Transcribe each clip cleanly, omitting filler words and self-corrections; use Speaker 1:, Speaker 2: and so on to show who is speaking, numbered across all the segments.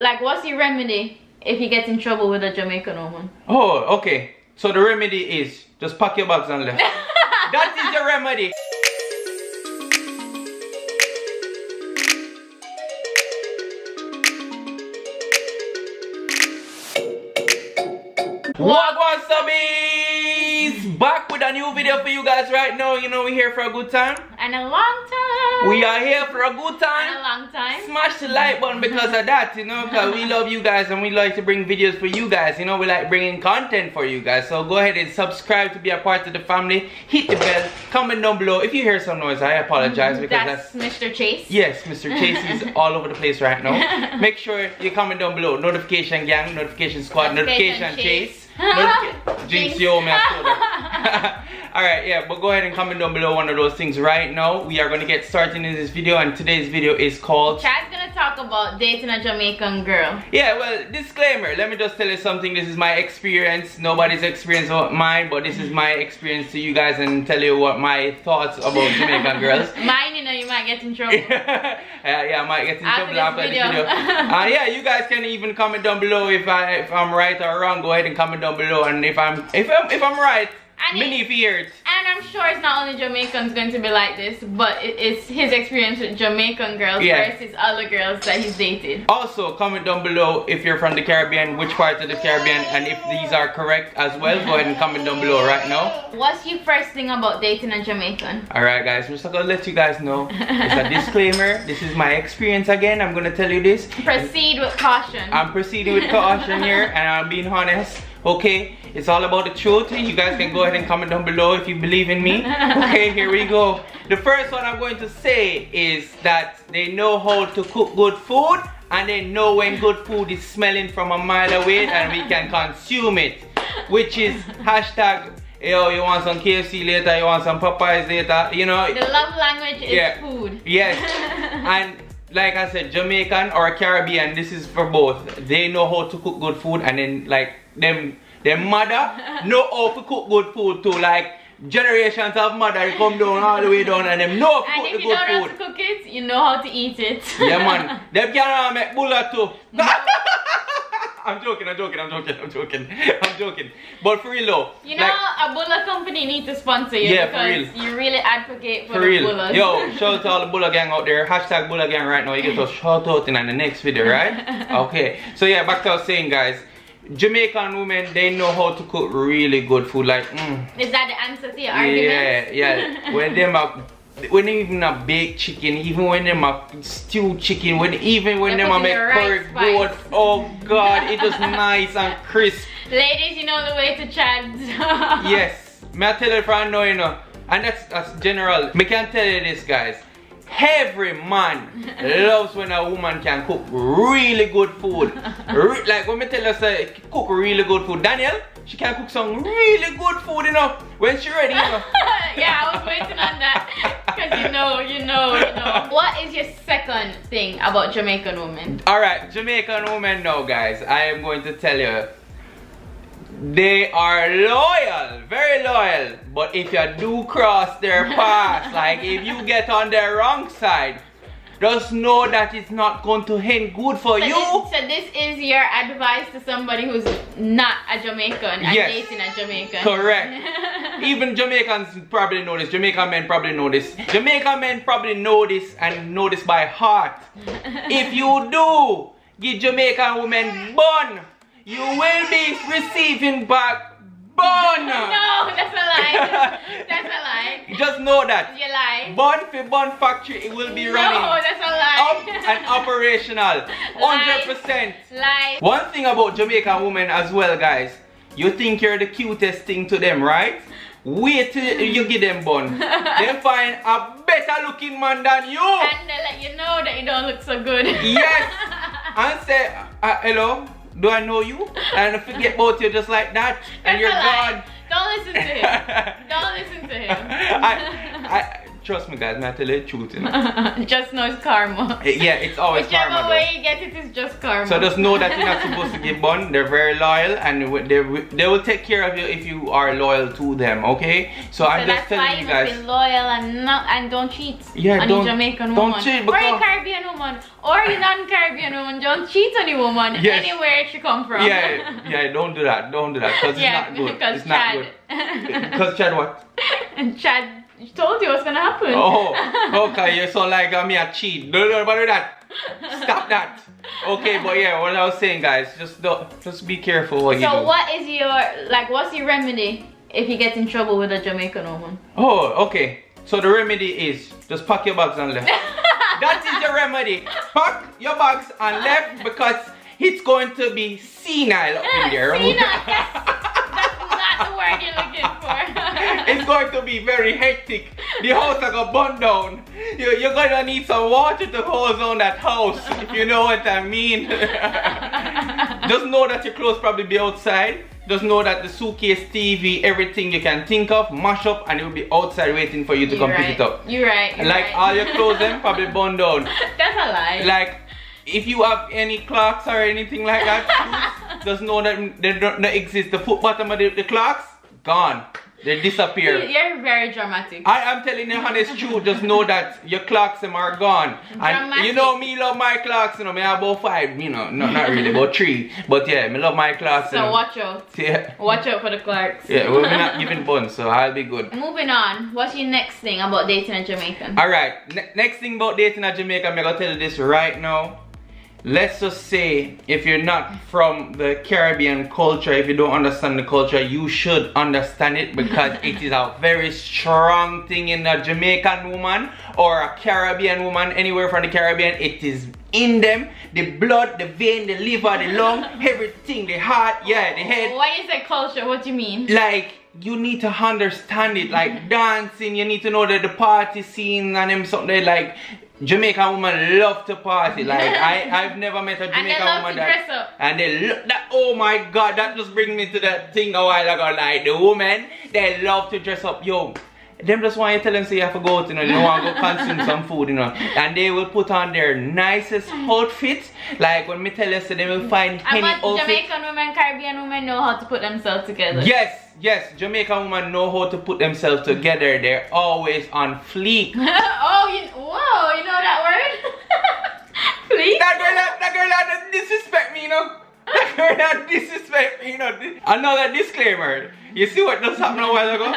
Speaker 1: Like, what's your remedy if you get in trouble with a Jamaican woman?
Speaker 2: Oh, okay. So the remedy is just pack your bags and left. That is the remedy. Wagwan subbies! Back with a new video for you guys right now. You know we're here for a good time.
Speaker 1: And a long time.
Speaker 2: We are here for a good time.
Speaker 1: And a long time.
Speaker 2: Smash the like button because of that, you know, because we love you guys and we like to bring videos for you guys. You know, we like bringing content for you guys. So go ahead and subscribe to be a part of the family. Hit the bell. Comment down below. If you hear some noise, I apologize because
Speaker 1: that's Mr. Chase.
Speaker 2: Yes, Mr. Chase is all over the place right now. Make sure you comment down below. Notification gang, notification squad, notification Chase. Jinx, yo, man. Alright, yeah, but go ahead and comment down below one of those things right now. We are going to get started in this video, and today's video is called...
Speaker 1: Chad's going to talk about dating a Jamaican girl.
Speaker 2: Yeah, well, disclaimer. Let me just tell you something. This is my experience. Nobody's experience of mine, but this is my experience to you guys and tell you what my thoughts about Jamaican girls.
Speaker 1: Mine, you know, you might get in trouble.
Speaker 2: Yeah, I might get in trouble after this video. Yeah, you guys can even comment down below if I'm right or wrong. Go ahead and comment down below, and if I'm right, many fears.
Speaker 1: And I'm sure it's not only Jamaicans going to be like this, but it's his experience with Jamaican girls versus other girls that he's dated.
Speaker 2: Also, comment down below if you're from the Caribbean, which part of the Caribbean, and if these are correct as well. Go ahead and comment down below right now.
Speaker 1: What's your first thing about dating a Jamaican?
Speaker 2: Alright guys, I'm just gonna let you guys know. It's a disclaimer. This is my experience again. I'm gonna tell you this.
Speaker 1: Proceed with caution.
Speaker 2: I'm proceeding with caution here, and I'm being honest. Okay, it's all about the truth. You guys can go ahead and comment down below if you believe in me. Okay, here we go. The first one I'm going to say is that they know how to cook good food, and they know when good food is smelling from a mile away and we can consume it. Which is hashtag, yo, you want some KFC later, you want some Popeyes later, you know.
Speaker 1: The love language is food.
Speaker 2: Yes. And like I said, Jamaican or Caribbean, this is for both. They know how to cook good food, and then like their mother know how to cook good food too. Like generations of mother come down all the way down, and them know how to cook the good food. And if you don't know how to
Speaker 1: cook it, you know how to eat it.
Speaker 2: Yeah man, them can make bullet too. I'm joking. But for real though,
Speaker 1: you know, like, a bullet company needs to sponsor you, because you really advocate for the bullets.
Speaker 2: Yo, shout out to all the bullet gang out there. Hashtag bullet gang right now. You get a shout out in the next video, right? Okay. So yeah, back to what I was saying, guys. Jamaican women, they know how to cook really good food. Like,
Speaker 1: is that the answer to your argument?
Speaker 2: Yeah. When they even a baked chicken, even when them a stewed chicken, even when them a make curry goat, oh god, it is nice and crisp.
Speaker 1: Ladies, you know the way to Chad's.
Speaker 2: Yes, may I tell you from now, you know, and that's general. Me can tell you this, guys. Every man loves when a woman can cook really good food. Like when me tell her say cook really good food, Daniel, she can cook some really good food, you know, when she ready, you know.
Speaker 1: Yeah, I was waiting on that, because you know. What is your second thing about Jamaican women?
Speaker 2: Alright, Jamaican women now, guys, I am going to tell you, they are loyal, very loyal. But if you do cross their path, like if you get on their wrong side, just know that it's not going to end good for you.
Speaker 1: So this is your advice to somebody who's not a Jamaican and dating a Jamaican.
Speaker 2: Correct. Even Jamaicans probably know this. Jamaican men probably know this. Jamaican men probably know this and know this by heart. If you do give Jamaican women bun, you will be receiving back bun.
Speaker 1: No, that's a lie. That's a lie.
Speaker 2: Just know that.
Speaker 1: You lie.
Speaker 2: Bun for bun factory, it will be running.
Speaker 1: No, that's a lie.
Speaker 2: Up and operational. 100%.
Speaker 1: Lie.
Speaker 2: One thing about Jamaican women as well, guys. You think you're the cutest thing to them, right? Wait till you give them bun. Then find a better looking man than you.
Speaker 1: And they let you know that you don't look so good.
Speaker 2: Yes. And say, hello. Do I know you? And forget about you just like that. And you're gone.
Speaker 1: Don't listen to him. Don't listen to him.
Speaker 2: trust me guys, I tell you the truth, you know.
Speaker 1: Just know it's karma.
Speaker 2: Yeah, it's always
Speaker 1: Whichever
Speaker 2: karma.
Speaker 1: way you get it is just karma.
Speaker 2: So just know that you're not supposed to give bun. They're very loyal, and they will take care of you if you are loyal to them. Okay, so I'm just telling you guys.
Speaker 1: Be loyal and don't cheat.
Speaker 2: Yeah,
Speaker 1: on a Jamaican woman.
Speaker 2: Don't cheat.
Speaker 1: Or a Caribbean woman, or a non-Caribbean woman. Don't cheat on a woman anywhere she come from.
Speaker 2: Yeah, don't do that. Don't do that because it's not good. It's not good. Because Chad what?
Speaker 1: And Chad told you what's gonna happen.
Speaker 2: Oh, okay, you're so like me a cheat. Don't do that. Stop that. Okay, but yeah, what I was saying, guys, just be careful what you do.
Speaker 1: So what is what's your remedy if you get in trouble with a Jamaican woman?
Speaker 2: Oh, okay. So the remedy is just pack your bags and left. That is the remedy. Pack your bags and left because it's going to be senile up in there.
Speaker 1: That's not the word you're looking for.
Speaker 2: It's going to be very hectic. The house is going to burn down. You're going to need some water to hose on that house, if you know what I mean. Just know that your clothes probably be outside. Just know that the suitcase, TV, everything you can think of, mash up, and it will be outside waiting for you to come pick it up.
Speaker 1: You're right.
Speaker 2: Like all your clothes, them probably burn down.
Speaker 1: That's a lie.
Speaker 2: Like if you have any clocks or anything like that, just know that they don't exist. The foot bottom of the clocks, gone. They disappear.
Speaker 1: You're very dramatic.
Speaker 2: I am telling you honest truth. Just know that your clocks them are gone. And you know me love my clocks, you know, me have about 5, you know, not really, about 3. But yeah, me love my clocks.
Speaker 1: So watch out. Yeah. Watch out for the clocks.
Speaker 2: Yeah, well, we're not giving buns, so I'll be good.
Speaker 1: Moving on, what's your next thing about dating a Jamaican?
Speaker 2: Alright, next thing about dating a Jamaican, I'm gonna tell you this right now. Let's just say if you're not from the Caribbean culture, if you don't understand the culture, you should understand it because it is a very strong thing in a Jamaican woman or a Caribbean woman, anywhere from the Caribbean. It is in them, the blood, the vein, the liver, the lung, everything, the heart, yeah, the head.
Speaker 1: Why is it culture? What do you mean?
Speaker 2: Like, you need to understand it, like dancing, you need to know that the party scene and them something like Jamaican women love to party. Like I've never met a Jamaican woman
Speaker 1: dress up.
Speaker 2: And they love that. Oh my god, that just brings me to that thing a while ago. Like the women, they love to dress up. Yo, them just want you to tell them say you have to go out, you know, you want to go consume some food, you know, and they will put on their nicest outfits. Like when me tell you, so they will find any outfit.
Speaker 1: Jamaican women, Caribbean women know how to put themselves together.
Speaker 2: Yes, Jamaican women know how to put themselves together. They're always on fleek.
Speaker 1: Whoa, you know that word? Fleek?
Speaker 2: That girl that disrespect me, you know. That girl that disrespect me, you know. Another disclaimer. You see what just happened a while ago?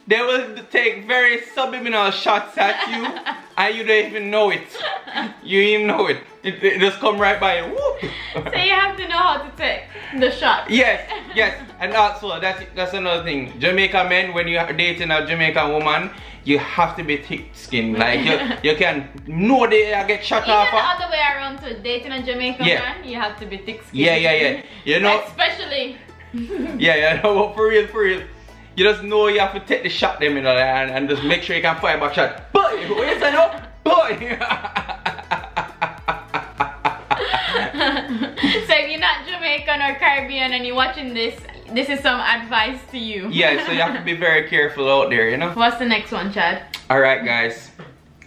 Speaker 2: They will take very subliminal shots at you and you don't even know it. You even know it. It just come right by you. Whoop.
Speaker 1: So you have to know how to take the shot. Yes.
Speaker 2: And also that's another thing. Jamaican men, when you're dating a Jamaican woman, you have to be thick-skinned. Like you can know they get shot off.
Speaker 1: Even the other way around to dating a Jamaican man, you have to be thick-skinned.
Speaker 2: Yeah. You know.
Speaker 1: Especially.
Speaker 2: No, for real. You just know you have to take the shot them, you know, and just make sure you can fire back shot. Boy, what you say now? Boy!
Speaker 1: So if you're not Jamaican or Caribbean and you're watching this is some advice to you.
Speaker 2: Yeah, so you have to be very careful out there, you know?
Speaker 1: What's the next one, Chad?
Speaker 2: Alright guys,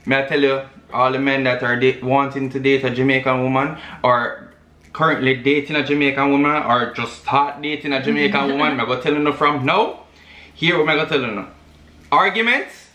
Speaker 2: may I tell you, all the men that are wanting to date a Jamaican woman or currently dating a Jamaican woman or just start dating a Jamaican woman, I'm going to tell you from now. Here what I'm gonna tell you now. Arguments,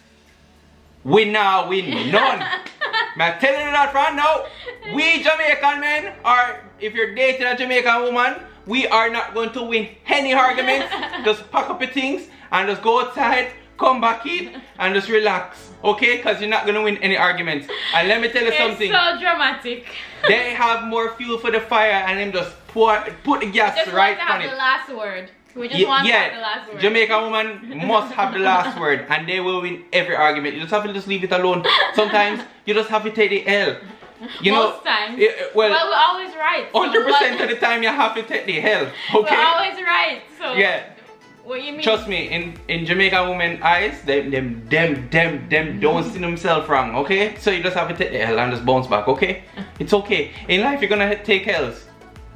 Speaker 2: we now win none. I'm telling you that from now. We Jamaican men, or if you're dating a Jamaican woman, we are not going to win any arguments. Just pack up your things and just go outside, come back in and just relax. Okay? Because you're not gonna win any arguments. And let me tell you something.
Speaker 1: It's so dramatic.
Speaker 2: They have more fuel for the fire and them just put the gas right on it.
Speaker 1: The last word. We just want to have the last word.
Speaker 2: Jamaican woman must have the last word and they will win every argument. You just have to just leave it alone. Sometimes you just have to take the L.
Speaker 1: Most times. Well, we're always right.
Speaker 2: 100% of the time you have to take the L. Okay?
Speaker 1: We're always right. So
Speaker 2: yeah.
Speaker 1: What you mean?
Speaker 2: Trust me, in Jamaican women eyes, them don't see themselves wrong, okay? So you just have to take the L and just bounce back, okay? It's okay. In life you're gonna take L's.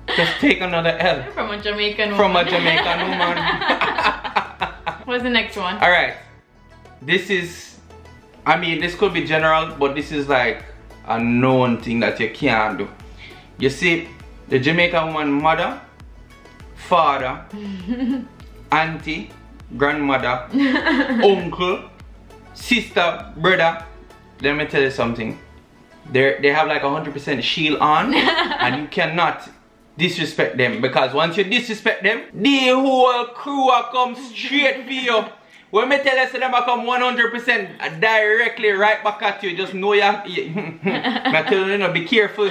Speaker 2: Just take another L.
Speaker 1: From a Jamaican woman.
Speaker 2: From a Jamaican woman.
Speaker 1: What's the next one?
Speaker 2: Alright. This is I mean, this could be general, but this is like a known thing that you can't do. You see, the Jamaican woman mother, father, auntie, grandmother, uncle, sister, brother. Let me tell you something. They have like 100% shield on, and you cannot disrespect them, because once you disrespect them, the whole crew will come straight for you. When me tell you so them will come 100% directly right back at you, just know you have, I tell you, be careful.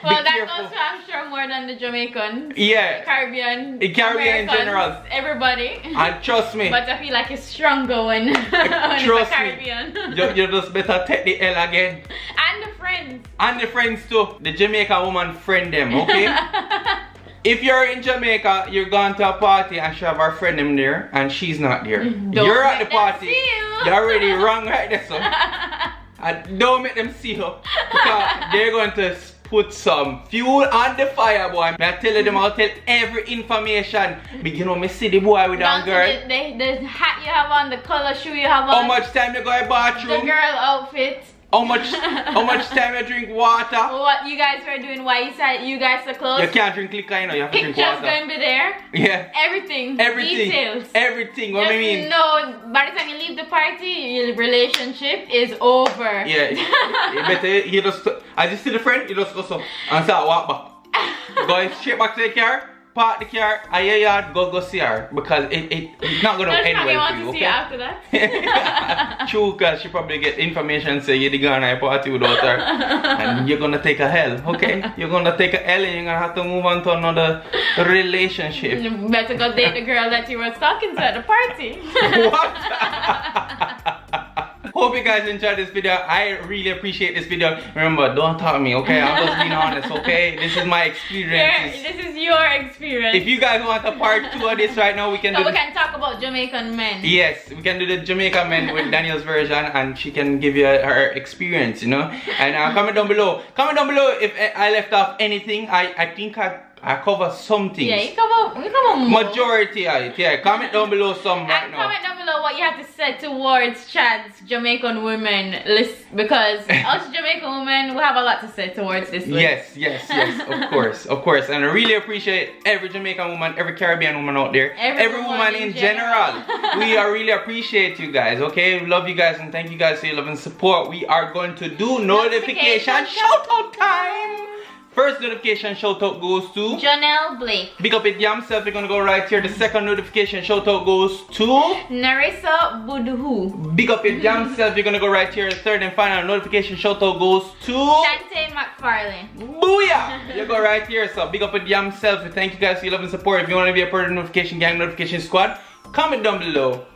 Speaker 1: Well, that goes for, I'm sure, more than the Jamaicans.
Speaker 2: Yeah.
Speaker 1: Caribbean.
Speaker 2: The Caribbean in general.
Speaker 1: Everybody.
Speaker 2: And trust me.
Speaker 1: But I feel like it's stronger when,
Speaker 2: trust
Speaker 1: it's Caribbean.
Speaker 2: Me. You just better take the L again.
Speaker 1: And the friends.
Speaker 2: And the friends too. The Jamaican woman friend them, okay? If you're in Jamaica, you're going to a party and she have her friend them there and she's not there. You're at the party. You're already wrong right there, so. And don't make them see you, because they're going to put some fuel on the fire, boy. I tell them, I'll tell every information. You know, me see the boy with that girl.
Speaker 1: The hat you have on, the color shoe you have on.
Speaker 2: How much time you go to the bathroom?
Speaker 1: The girl outfit.
Speaker 2: How much time you drink water?
Speaker 1: What you guys were doing, why you said you guys are close?
Speaker 2: You can't drink liquor, you know, you have to drink water.
Speaker 1: Pictures going to be there.
Speaker 2: Yeah.
Speaker 1: Everything. Details.
Speaker 2: Everything. What do you mean?
Speaker 1: No, by the time you leave the party, your relationship is over.
Speaker 2: Yeah. You better, you just, as you see the friend, you just go so and start walk back. Go straight back to the car. Park the car at your yard, go see her, because it's not gonna end well for you, okay?
Speaker 1: See after that.
Speaker 2: True, because she probably get information say you're gonna have a party without her, and you're gonna take a hell, okay? You're gonna take a L and you're gonna have to move on to another relationship.
Speaker 1: You better go date the girl that you were talking to at the party.
Speaker 2: What? Hope you guys enjoyed this video. I really appreciate this video. Remember, don't talk to me, okay? I'm just being honest, okay? This is my experience.
Speaker 1: This is your experience.
Speaker 2: If you guys want a part 2 of this right now, we can
Speaker 1: we can talk about Jamaican men.
Speaker 2: Yes, we can do the Jamaican men with Daniel's version, and she can give you her experience, you know? And comment down below. Comment down below if I left off anything. I think I cover some things.
Speaker 1: Yeah, you cover more.
Speaker 2: Majority of it, yeah. Comment down below some right now.
Speaker 1: Comment down below what you have to say towards Chad's Jamaican women list, because us Jamaican women, we have a lot to say towards this list.
Speaker 2: Yes, of course. And I really appreciate every Jamaican woman, every Caribbean woman out there, every woman in general. We really appreciate you guys, okay? We love you guys and thank you guys for your love and support. We are going to do notification shout out time. First notification shout out goes to
Speaker 1: Janelle Blake.
Speaker 2: Big up it yourself. You're gonna go right here. The second notification shout out goes to
Speaker 1: Narissa Budhu.
Speaker 2: Big up it yourself. You're gonna go right here. The third and final notification shout out goes to
Speaker 1: Shante McFarlane.
Speaker 2: Booyah! You go right here. So big up it yourself. Thank you guys for your love and support. If you want to be a part of the notification gang, notification squad, comment down below.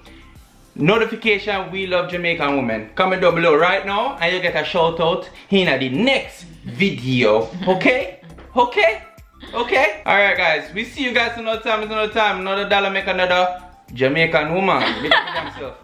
Speaker 2: Notification, we love Jamaican women. Comment down below right now and you get a shout out in the next video. Okay? Alright guys, we see you guys another time. Another dollar make another Jamaican woman. Big up yourself.